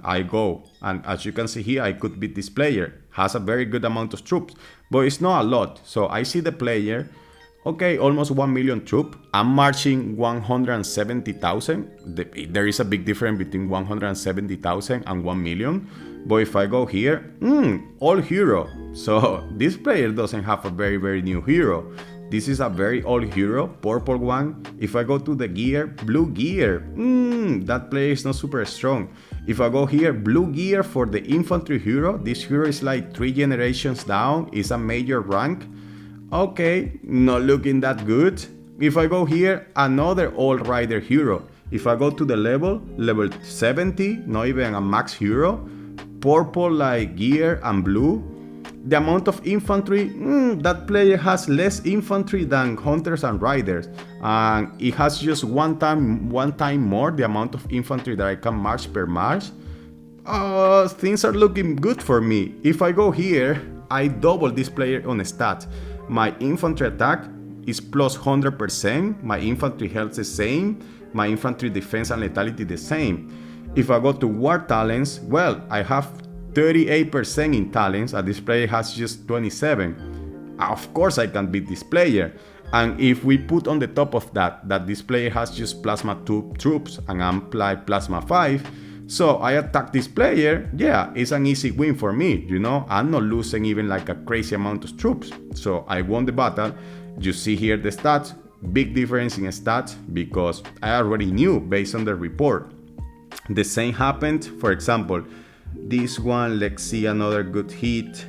I go. And as you can see here, I could beat this player. Has a very good amount of troops, but it's not a lot. So I see the player, okay, almost 1 million troops. I'm marching 170,000. There is a big difference between 170,000 and 1 million. But if I go here, all hero. So this player doesn't have a very new hero. This is a very old hero, purple one. If I go to the gear, blue gear, that player is not super strong. If I go here, blue gear for the infantry hero, this hero is like 3 generations down, is a major rank. Okay, not looking that good. If I go here, another old rider hero. If I go to the level 70, not even a max hero, purple like gear and blue. The amount of infantry, that player has less infantry than hunters and riders, and it has just one time more the amount of infantry that I can march per march. Things are looking good for me. If I go here, I double this player on stats. My infantry attack is plus 100%, my infantry health the same, my infantry defense and lethality the same. If I go to war talents, well, I have 38% in talents, and this player has just 27. Of course I can beat this player. And if we put on the top of that this player has just plasma 2 troops and I'm plasma 5, so I attack this player, yeah, it's an easy win for me, you know, I'm not losing even like a crazy amount of troops. So I won the battle. You see here the stats, big difference in stats because I already knew based on the report. The same happened, for example, this one, let's see another good hit.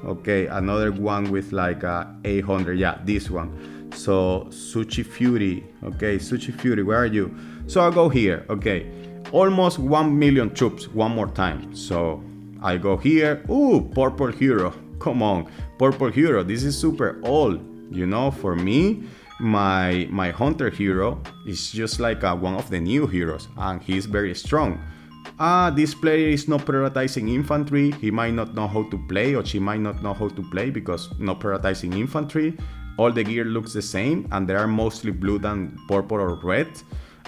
Okay, another one with like 800, yeah, this one. So Suchi Fury, okay, Suchi Fury, where are you? So I'll go here, okay, almost 1 million troops one more time. So I go here, purple hero, come on, purple hero, this is super old, you know, for me. My hunter hero is just like one of the new heroes, and he's very strong. This player is not prioritizing infantry. He might not know how to play, or she might not know how to play because not prioritizing infantry. All the gear looks the same, and they are mostly blue than purple or red.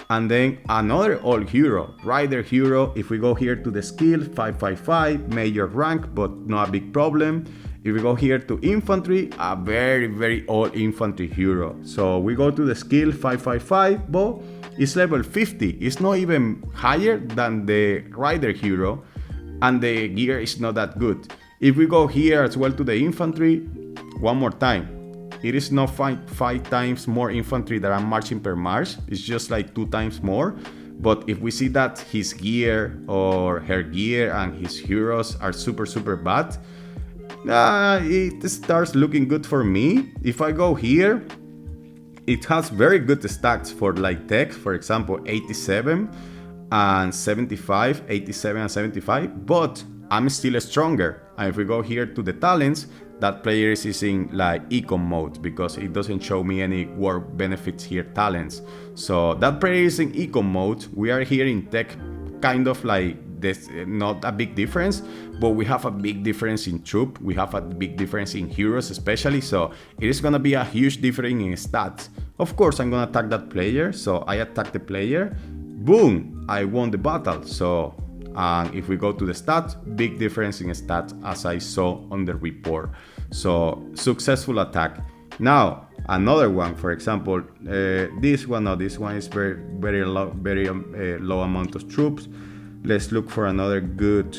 And then another old hero, rider hero. If we go here to the skill, 555, major rank, but not a big problem. If we go here to infantry, a very old infantry hero. So we go to the skill 555, but it's level 50. It's not even higher than the rider hero, and the gear is not that good. If we go here as well to the infantry, one more time, it is not 5 times more infantry that I'm marching per march. It's just like 2 times more. But if we see that his gear or her gear and his heroes are super bad, it starts looking good for me. If I go here, it has very good stats for like tech, for example, 87 and 75, 87 and 75, but I'm still stronger. And if we go here to the talents, that player is in like econ mode because it doesn't show me any war benefits here, talents. So that player is in econ mode. We are here in tech, kind of like this, not a big difference, but we have a big difference in troop. We have a big difference in heroes especially, so it is gonna be a huge difference in stats. Of course, I'm gonna attack that player, so I attack the player, boom, I won the battle. So if we go to the stats, big difference in stats as I saw on the report. So successful attack. Now another one, for example, this one is very low amount of troops. Let's look for another good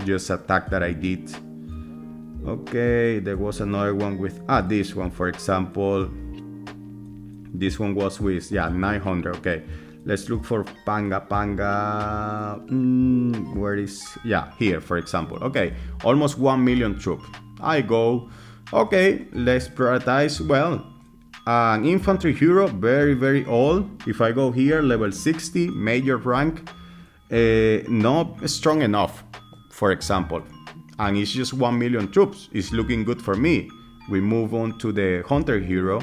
just attack that I did. Okay, there was another one with this one, for example. This one was with 900. Okay, let's look for Panga. Where is here, for example. Okay, almost 1 million troops. I go. Okay, let's prioritize. Well, an infantry hero, very old. If I go here, level 60, major rank, not strong enough, for example, and it's just 1 million troops. It's looking good for me. We move on to the hunter hero,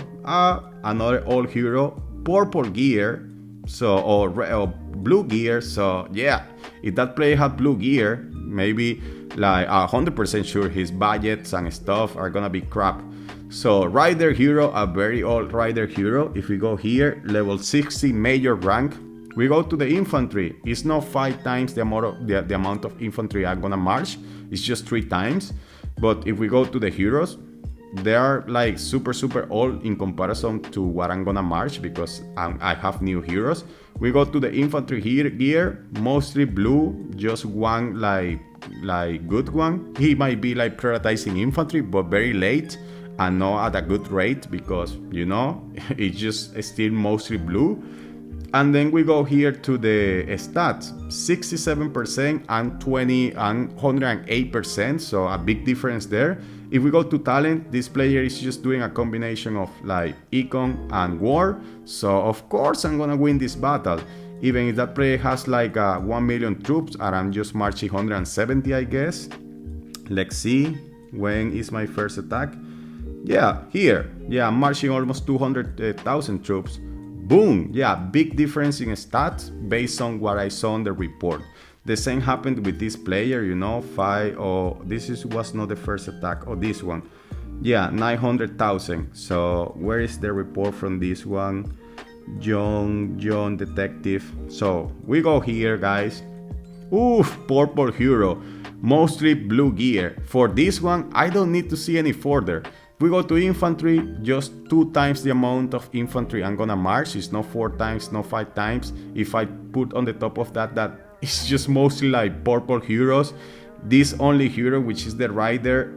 another old hero, purple gear, so or blue gear. So yeah, if that player had blue gear, maybe like 100% sure his budgets and stuff are gonna be crap. So rider hero, a very old rider hero. If we go here, level 60, major rank, We go to the infantry. It's not 5 times the amount of infantry I'm gonna march. It's just 3 times. But if we go to the heroes, they are like super old in comparison to what I'm gonna march because I have new heroes. We go to the infantry gear, mostly blue, just one like good one. He might be like prioritizing infantry, but very late and not at a good rate because you know it's just still mostly blue. And then we go here to the stats, 67% and 108%, so a big difference there. If we go to talent, this player is just doing a combination of like econ and war, so of course I'm gonna win this battle. Even if that player has like 1 million troops and I'm just marching 170, I guess. Let's see, when is my first attack? Yeah, here. Yeah, I'm marching almost 200,000 troops. Boom! Yeah, big difference in stats based on what I saw on the report. The same happened with this player, you know, was not the first attack, this one. Yeah, 900,000. So where is the report from this one? John Detective. So we go here, guys. Oof, purple hero. Mostly blue gear. For this one, I don't need to see any further. We go to infantry, just 2 times the amount of infantry I'm gonna march. It's not 4 times, not 5 times. If I put on the top of that it's just mostly like purple heroes. This only hero, which is the rider,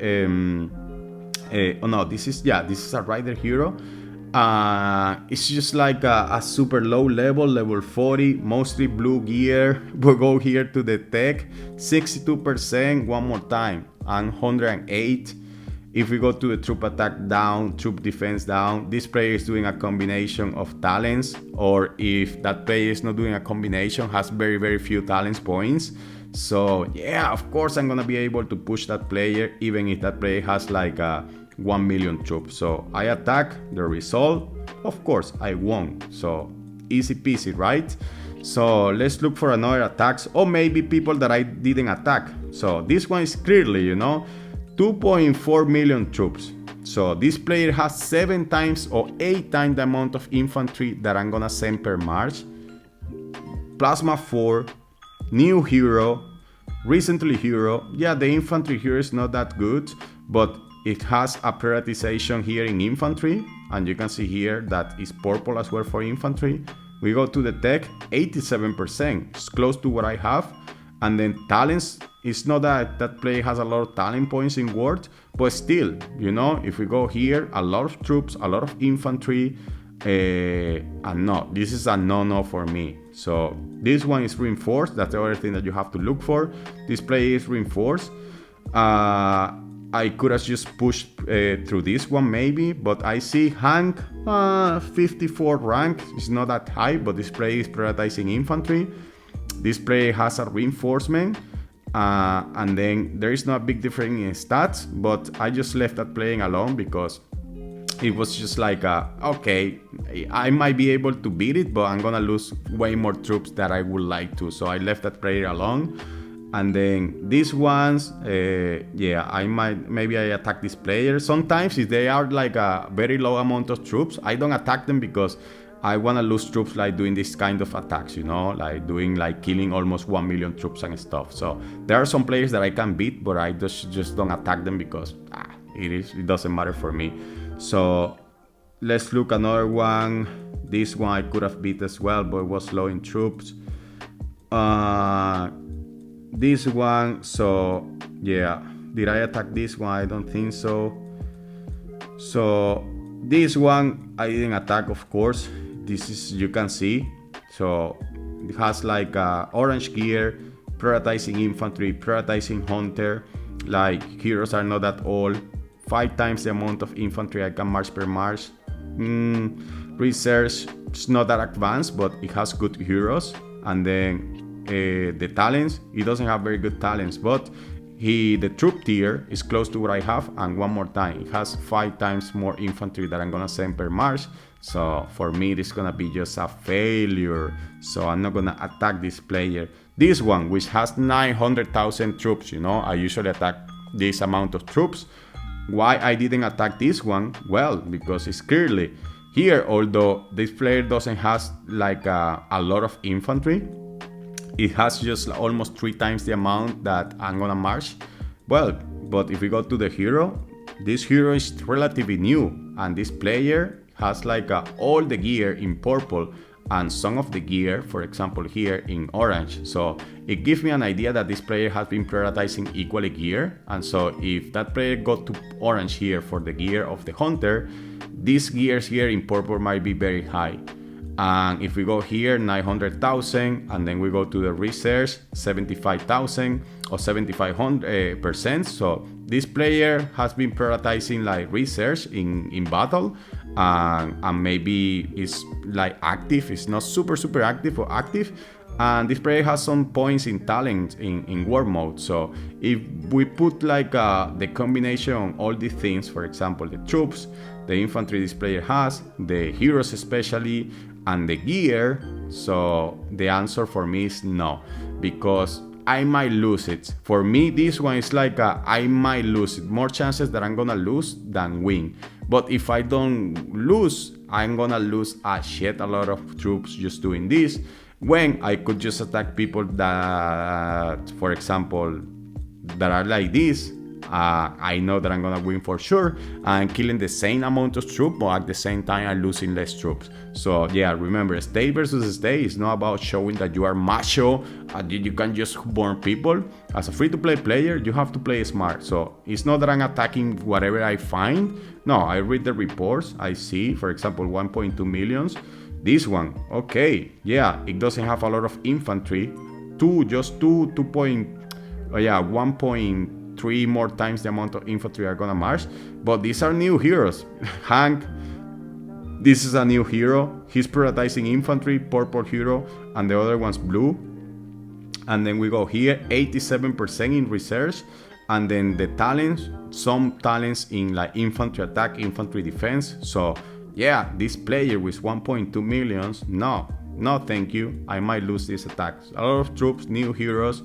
this is a rider hero. It's just like a super low level 40, mostly blue gear. We'll go here to the tech, 62%, one more time, and 108. If we go to the troop attack down, troop defense down, this player is doing a combination of talents, or if that player is not doing a combination, has very few talents points. So yeah, of course I'm gonna be able to push that player, even if that player has like 1 million troops. So I attack, the result, of course I won. So easy peasy, right? So let's look for another attacks, or maybe people that I didn't attack. So this one is clearly, you know, 2.4 million troops. So this player has 7 times or 8 times the amount of infantry that I'm gonna send per march. Plasma 4, new hero, recently hero. Yeah, the infantry here is not that good, but it has a prioritization here in infantry, and you can see here that it's purple as well for infantry. We go to the tech, 87%, it's close to what I have. And then talents, it's not that player has a lot of talent points in Word, but still, you know, if we go here, a lot of troops, a lot of infantry, and no, this is a no for me. So this one is reinforced. That's the other thing that you have to look for. This player is reinforced. I could have just pushed through this one maybe, but I see Hank, 54 rank. It's not that high, but this player is prioritizing infantry. This player has a reinforcement, and then there is no big difference in stats, but I just left that playing alone because it was just like, okay, I might be able to beat it, but I'm gonna lose way more troops than I would like to. So I left that player alone. And then these ones, yeah, maybe I attack this player. Sometimes if they are like a very low amount of troops, I don't attack them because I want to lose troops like doing this kind of attacks, you know, like doing like killing almost 1 million troops and stuff. So there are some players that I can beat, but I just don't attack them because it doesn't matter for me. So let's look another one. This one I could have beat as well, but it was low in troops. This one, so yeah, did I attack this one? I don't think so. So this one I didn't attack, of course. This is, you can see, so it has like orange gear, prioritizing infantry, prioritizing hunter. Like heroes are not that old, 5 times the amount of infantry I can march per march. Research, it's not that advanced, but it has good heroes. And then the talents, he doesn't have very good talents, but the troop tier is close to what I have. And one more time, it has 5 times more infantry that I'm gonna send per march. So for me, it's gonna be just a failure. So I'm not gonna attack this player. This one, which has 900,000 troops, you know, I usually attack this amount of troops. Why I didn't attack this one? Well, because it's clearly Here, although this player doesn't has like a lot of infantry, it has just almost 3 times the amount that I'm gonna march. Well, but if we go to the hero, this hero is relatively new, and this player has like all the gear in purple and some of the gear, for example here, in orange. So it gives me an idea that this player has been prioritizing equally gear, and so if that player got to orange here for the gear of the hunter, these gears here in purple might be very high. And if we go here, 900,000, and then we go to the research, 75,000 or 7,500%. So this player has been prioritizing like research in battle, and maybe it's like active. It's not super active or active. And this player has some points in talent in war mode. So if we put like the combination on all these things, for example, the troops, the infantry this player has, the heroes especially, and the gear, so the answer for me is no, because I might lose it. For me, this one is like I might lose it. More chances that I'm gonna lose than win. But if I don't lose, I'm gonna lose a lot of troops just doing this, when I could just attack people that, for example, that are like this. I know that I'm gonna win for sure, and killing the same amount of troops, but at the same time I'm losing less troops. So yeah, remember, state versus state is not about showing that you are macho, you can just burn people. As a free-to-play player, you have to play smart. So it's not that I'm attacking whatever I find. No, I read the reports, I see, for example, 1.2 millions. This one, okay, yeah, it doesn't have a lot of infantry. 1.3 more times the amount of infantry are gonna march. But these are new heroes. Hank, this is a new hero. He's prioritizing infantry, purple hero, and the other one's blue. And then we go here, 87% in research, and then the talents, some talents in like infantry attack, infantry defense. So yeah, this player with 1.2 millions, no, thank you. I might lose these attacks. A lot of troops, new heroes.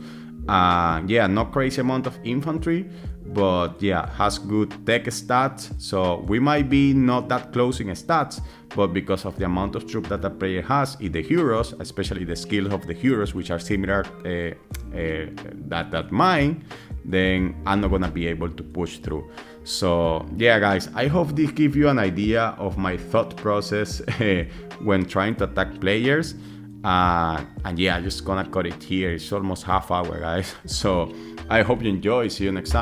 Yeah, not crazy amount of infantry, but yeah, has good tech stats. So we might be not that close in stats, but because of the amount of troops that the player has in the heroes, especially the skills of the heroes, which are similar that mine, then I'm not gonna be able to push through. So yeah, guys, I hope this gives you an idea of my thought process when trying to attack players. And yeah, I'm just gonna cut it here. It's almost half hour, guys. So I hope you enjoy. See you next time.